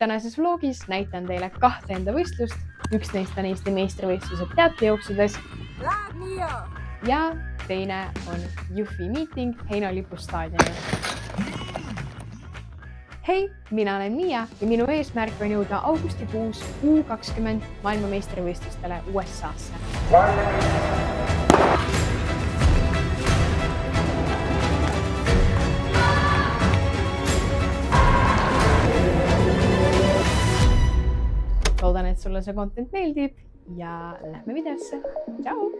Tänases vlogis näitan teile 2 enda võistlust. Üks neist on Eesti meistrivõistlused teatejooksudes ja teine on Jõhvi miiting Heino Lipu staadionil. Hei, mina olen Miia ja minu eesmärk on jõuda augustikuus U20 maailmameistrivõistlustele USA'sse. Loodan, et sulle see content meeldib ja lähme videosse. Tšau!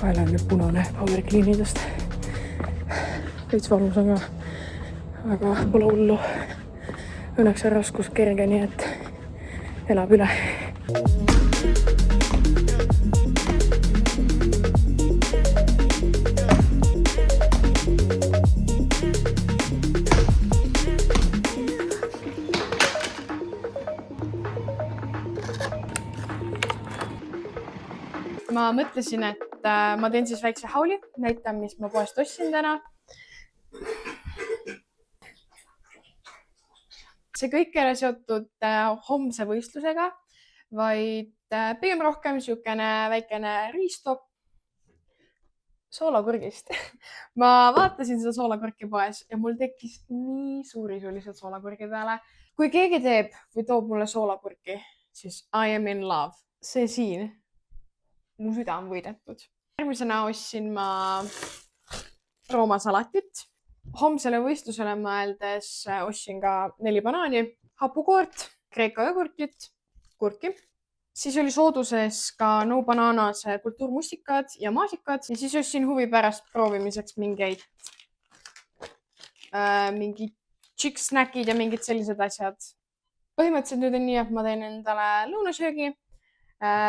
Kaela on nüüd punane power cleanidest. Veits valus, aga pole hullu. Õnneks on raskus kerge, nii et elab üle. Ma mõtlesin, et ma teen siis väikse hauli, näitan, mis ma poest ostsin täna. See kõik ei ole seotud homse võistlusega, vaid pigem rohkem siukene väikene riistopp soolakurgist. Ma vaatasin seda soolakurki poes ja mul tekkis nii suurisulised soolakurgi peale. Kui keegi teeb või toob mulle soolakurki, siis I am in love. See siin. Mu süda on võidetud. Järgmisena ostsin ma roomasalatit. Homsele võistlusele mõeldes ostsin ka 4 banaani, hapukoort, kreeka jogurtit, kurki. Siis oli sooduses ka no bananase kultuurmustikad ja maasikad. Ja siis ostsin huvi pärast proovimiseks mingid chick-snackid ja mingid sellised asjad. Põhimõtteliselt nüüd on nii, et ma teen endale lõunasöögi,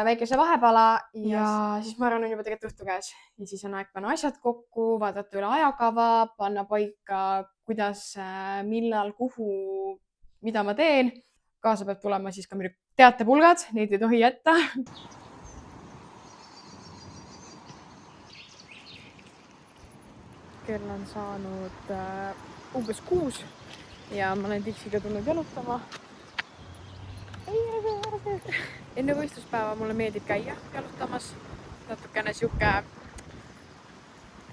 väikese vahepala ja siis ma arvan, on juba tegelikult õhtu käes. Ja siis on aeg panna asjad kokku, vaadata üle ajakava, panna paika, kuidas, millal, kuhu, mida ma teen. Kaasa peab tulema siis ka muidugi teatepulgad, neid ei tohi jätta. Kell on saanud umbes 6 ja ma olen Dixiga tulnud jalutama. Enne võistluspäeva mulle meeldib käia jalutamas. Natukene siuke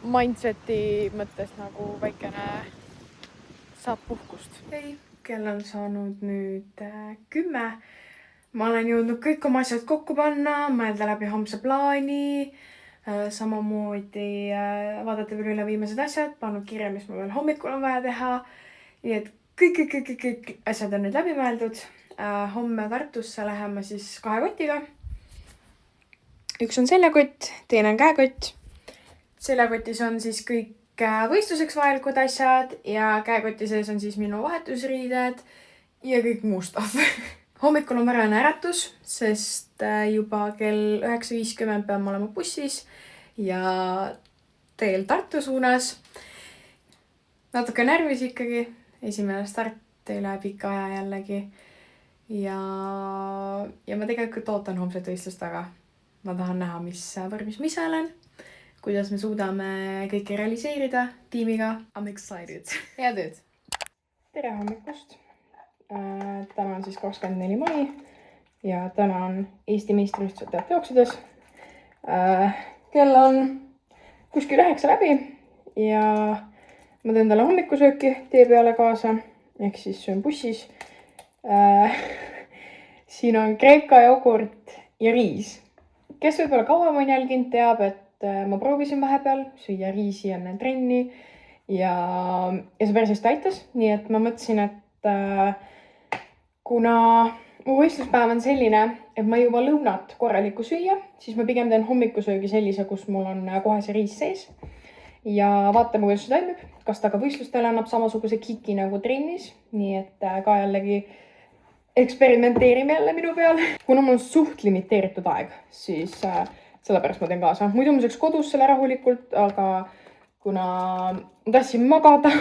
mindseti mõttes nagu väikene saab puhkust. Hei, kell on saanud nüüd 10. Ma olen jõudnud kõik oma asjad kokku panna, mõelda läbi homse plaani, samamoodi vaadata veel üle viimased asjad, pannud kirja, mis mul veel hommikul on vaja teha. Nii et kõik asjad on nüüd läbi mõeldud. Homme Tartusse läheme siis 2 kotiga. Üks on seljakott, teine on käekott. Seljakotis on siis kõik võistluseks vajalikud asjad ja käekoti sees on siis minu vahetusriided ja kõik muu stuff. Hommikul on varajane äratus, sest juba kell 9.50 pean ma olema bussis ja teel Tartu suunas. Natuke närvis ikkagi. Esimene start üle pika aja jällegi. Ja ma tegelikult ootan homset võistlust väga. Ma tahan näha, mis vormis ma ise olen, kuidas me suudame kõike realiseerida tiimiga. I'm excited. Head ööd. Tere hommikust. Täna on siis 24. mai ja täna on Eesti meistrivõistlused teatejooksudes. Kell on kuskil 9 läbi ja ma teen talle hommikusööki tee peale kaasa, ehk siis söön bussis. Siin on kreeka jogurt ja riis. Kes võib-olla kauem on jälginud, teab, et ma proovisin vahepeal süüa riisi enne trenni ja see päris hästi aitas. Nii et ma mõtlesin, et kuna mu võistluspäev on selline, et ma ei jõua lõunat korralikku süüa, siis ma pigem teen hommikusöögi sellise, kus mul on kohe see riis sees. ja vaatame, kuidas see toimib. Kas ta ka võistlustel annab samasuguse kiki nagu trennis. Nii et ka jällegi eksperimenteerime jälle minu peal. Kuna mul on suht limiteeritud aeg, siis sellepärast ma teen kaasa. Muidu ma sööks kodus selle rahulikult, aga kuna ma tahtsin magada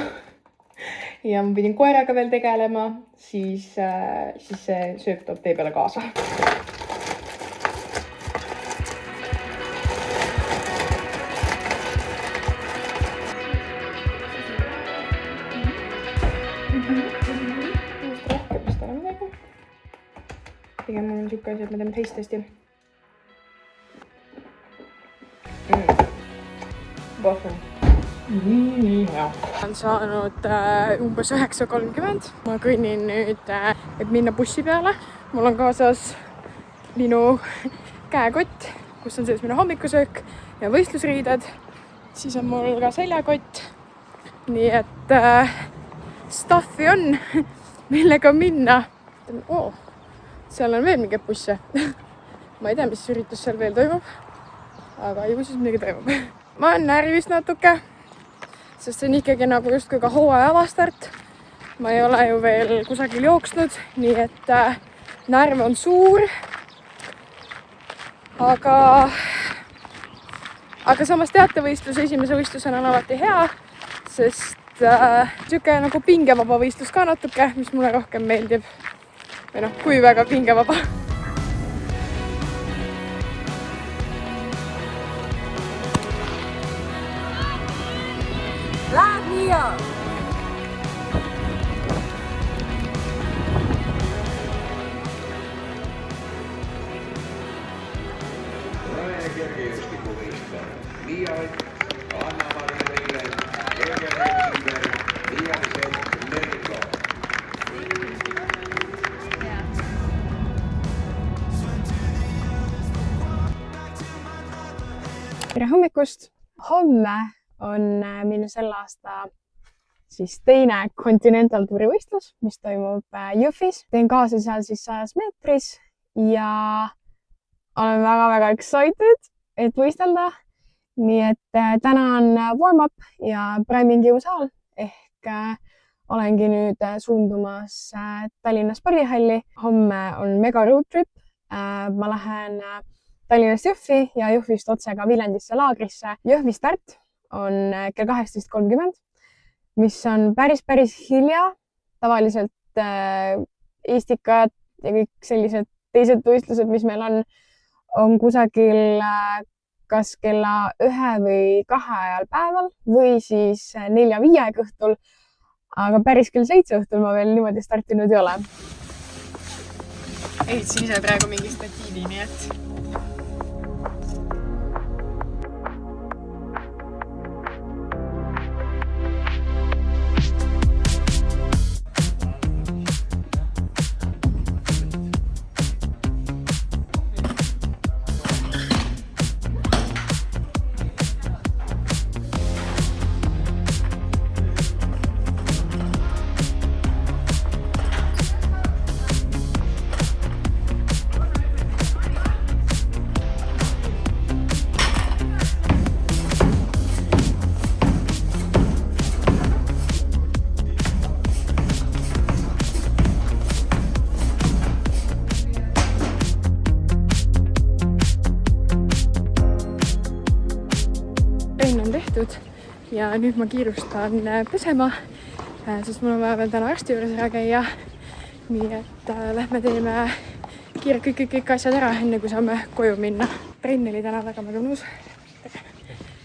ja ma pidin koeraga veel tegelema, siis see sööp toob tee peale kaasa. Pigem mul on siuke asi, et me teeme taste testi. Nii hea. Olen saanud umbes 9:30. Ma kõnnin nüüd, et minna bussi peale. Mul on kaasas minu käekott, kus on sees minu hommikusöök ja võistlusriided. Siis on mul ka seljakott. Nii et stuffi on, millega minna. Seal on veel mingeid busse. Ma ei tea, mis üritus seal veel toimub, aga ju siis midagi toimub. Ma olen närvis natuke, sest see on ikkagi nagu justkui ka hooaja avastart. Ma ei ole ju veel kusagil jooksnud, nii et närv on suur. Aga samas teatevõistlus esimese võistlusena on alati hea, sest siuke nagu pingevaba võistlus ka natuke, mis mulle rohkem meeldib. Või noh, kui väga pingevaba. Läheb nii hea! Raine kergejõustikuvõistlejad Liial, Anna-Maria Leile, Ege Reisinger, Liialised Meriko. Tere hommikust! Homme on minu selle aasta siis teine Continental Touri võistlus, mis toimub Jõhvis. Teen kaasa seal siis 100 meetris ja olen väga-väga excited, et võistelda. Nii et täna on warm-up ja priming jõusaal ehk olengi nüüd suundumas Tallinna spordihalli. Homme on mega road trip. Ma lähen Tallinnast Jõhvi ja Jõhvist otse ka Viljandisse laagrisse. Jõhvi start on kell 18:30, mis on päris hilja. Tavaliselt Eestikad ja kõik sellised teised võistlused, mis meil on kusagil kas kella 1 või 2 ajal päeval või siis 4-5 õhtul. Aga päris kell 7 õhtul ma veel niimoodi startinud ei ole. Ehitasin ise praegu mingi statiivi, nii et ja nüüd ma kiirustan pesema, sest mul on vaja veel täna arsti juures ära käia. Nii et lähme teeme kiirelt kõik asjad ära, enne kui saame koju minna. Trenn oli täna väga mõnus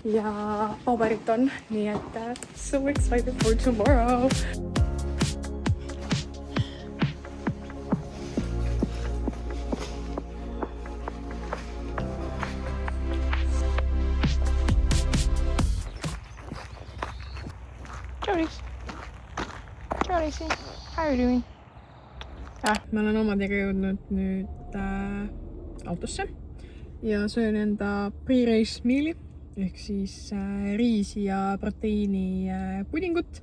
ja paberit on, nii et so excited for tomorrow. Joris, how are you doing? Ma olen omadega jõudnud nüüd autosse ja söön enda pre-race meal'i ehk siis riisi ja proteiini pudingut.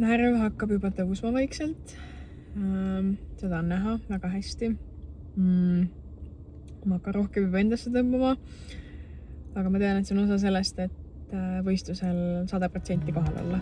Närv hakkab juba tõusma vaikselt. Seda on näha väga hästi. Ma hakkan rohkem juba endasse tõmbama. Aga ma tean, et see on osa sellest, et võistlusel 100% kohal olla.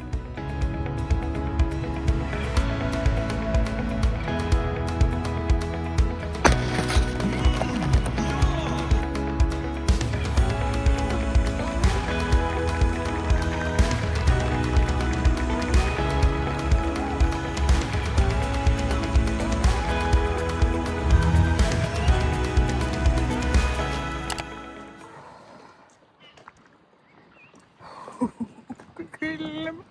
Külm.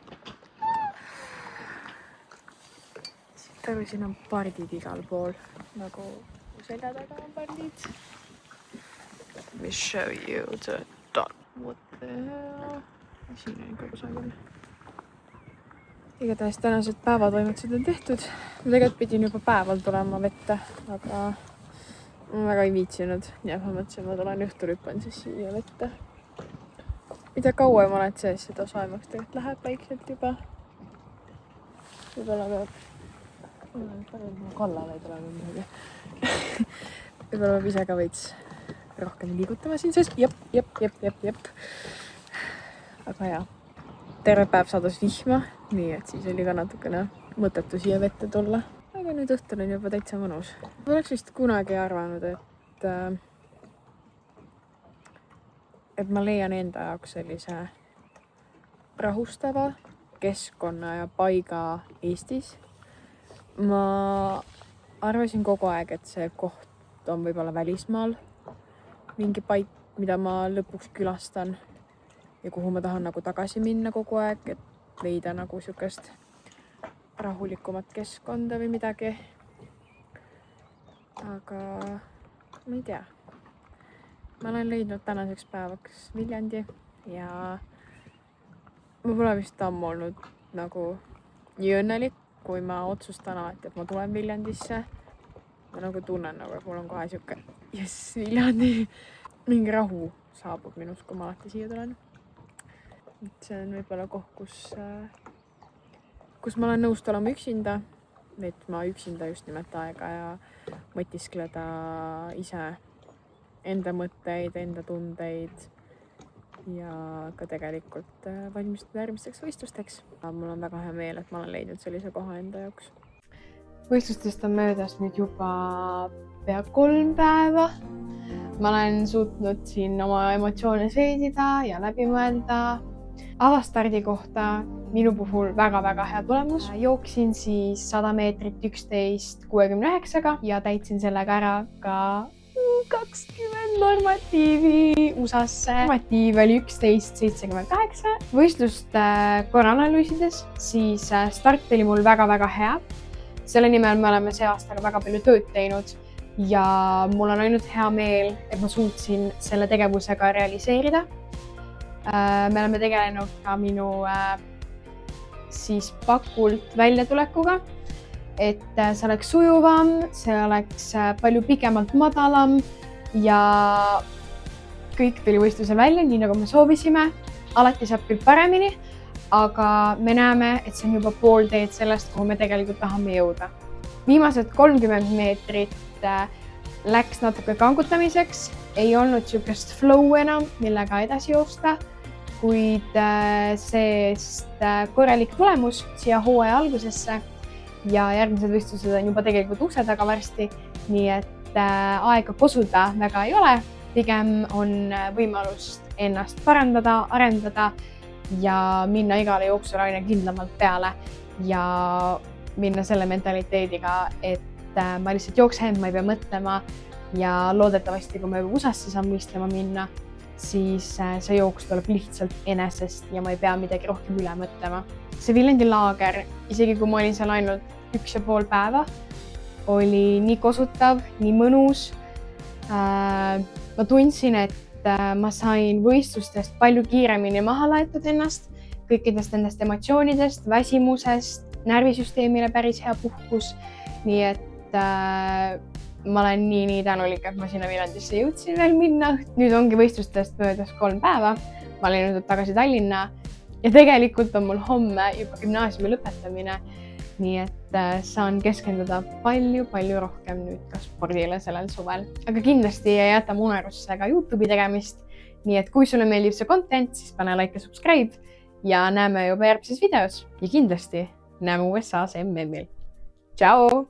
Siit siin on pardid igal pool, nagu selja taga on pardid. Let me show you the dot. What the hell? Siin on ikka kusagil. Igatahes tänased päevatoimetused on tehtud. Ma tegelikult pidin juba päeval tulema vette, aga ma väga ei viitsinud. Ja ma mõtlesin, ma tulen õhtul hüppan siis siia vette. Mida kauem oled sees, seda soemaks tegelikult läheb vaikselt juba. Võib-olla peab kallale ei tule midagi. Võib-olla peab ise ka veits rohkem liigutama siin sees. Jep. Aga jaa, terve päev saadus vihma, nii et siis oli ka natukene mõttetu siia vette tulla. Aga nüüd õhtul on juba täitsa mõnus. Ma oleks vist kunagi arvanud, et ma leian enda jaoks sellise rahustava keskkonna ja paiga Eestis. Ma arvasin kogu aeg, et see koht on võib-olla välismaal. Mingi paik, mida ma lõpuks külastan ja kuhu ma tahan nagu tagasi minna kogu aeg, et leida nagu sükest rahulikumat keskkonda või midagi. Aga ma ei tea. Ma olen leidnud tänaseks päevaks Viljandi ja ma pole vist ammu olnud nagu nii õnnelik, kui ma otsustan alati, et ma tulen Viljandisse. Ma nagu tunnen, et mul on kohe siuke Viljandi. Mingi rahu saabub minust, kui ma alati siia tulen. See on võib-olla koht, kus ma olen nõust olema üksinda. Et ma üksinda just nimelt aega ja mõtiskleda ise enda mõtteid, enda tundeid ja ka tegelikult valmistuda järgmisteks võistlusteks. Mul on väga hea meel, et ma olen leidnud sellise koha enda jaoks. Võistlustest on möödas nüüd juba pea 3 päeva. Ma olen suutnud siin oma emotsioone seedida ja läbi mõelda. Avastardi kohta minu puhul väga-väga hea tulemus. Jooksin siis 100 meetrit 11.69-ga ja täitsin sellega ära ka 20 normatiivi USA-sse. Normatiiv oli 11.78. Võistluste korranalüüsides, siis start oli mul väga-väga hea. Selle nimel me oleme see aastaga väga palju tööd teinud ja mul on ainult hea meel, et ma suutsin selle tegevusega realiseerida. Me oleme tegelenud ka minu siis pakult väljatulekuga, et see oleks sujuvam, see oleks palju pikemalt madalam ja kõik tuli võistlusel välja, nii nagu me soovisime. Alati saab küll paremini, aga me näeme, et see on juba pool teed sellest, kuhu me tegelikult tahame jõuda. Viimased 30 meetrit läks natuke kangutamiseks, ei olnud sükest flow enam, millega edasi joosta, kuid seest korralik tulemus siia hooaja algusesse ja järgmised võistlused on juba tegelikult ukse taga varsti, nii et aega kosuda väga ei ole. Pigem on võimalust ennast parandada, arendada ja minna igale jooksule aina kindlamalt peale ja minna selle mentaliteediga, et ma lihtsalt jooksen, ma ei pea mõtlema ja loodetavasti, kui me USA-sse saan võistlema minna, siis see jooks tuleb lihtsalt enesest ja ma ei pea midagi rohkem üle mõtlema. See Viljandi laager, isegi kui ma olin seal ainult 1,5 päeva, oli nii kosutav, nii mõnus. Ma tundsin, et ma sain võistlustest palju kiiremini maha laetud ennast, kõikidest nendest emotsioonidest, väsimusest, närvisüsteemile päris hea puhkus. Nii et ma olen nii tänulik, et ma sinna Viljandisse jõudsin veel minna. Nüüd ongi võistlustest möödas 3 päeva. Ma olin nüüd tagasi Tallinna ja tegelikult on mul homme juba gümnaasiumi lõpetamine. Nii et saan keskenduda palju rohkem nüüd ka spordile sellel suvel. Aga kindlasti ei jäta mu unerusse ka YouTube'i tegemist nii et kui sulle meeldib see content, siis pane like ja subscribe ja näeme juba järgmises videos ja kindlasti näeme USA-s MM-il. Tšau!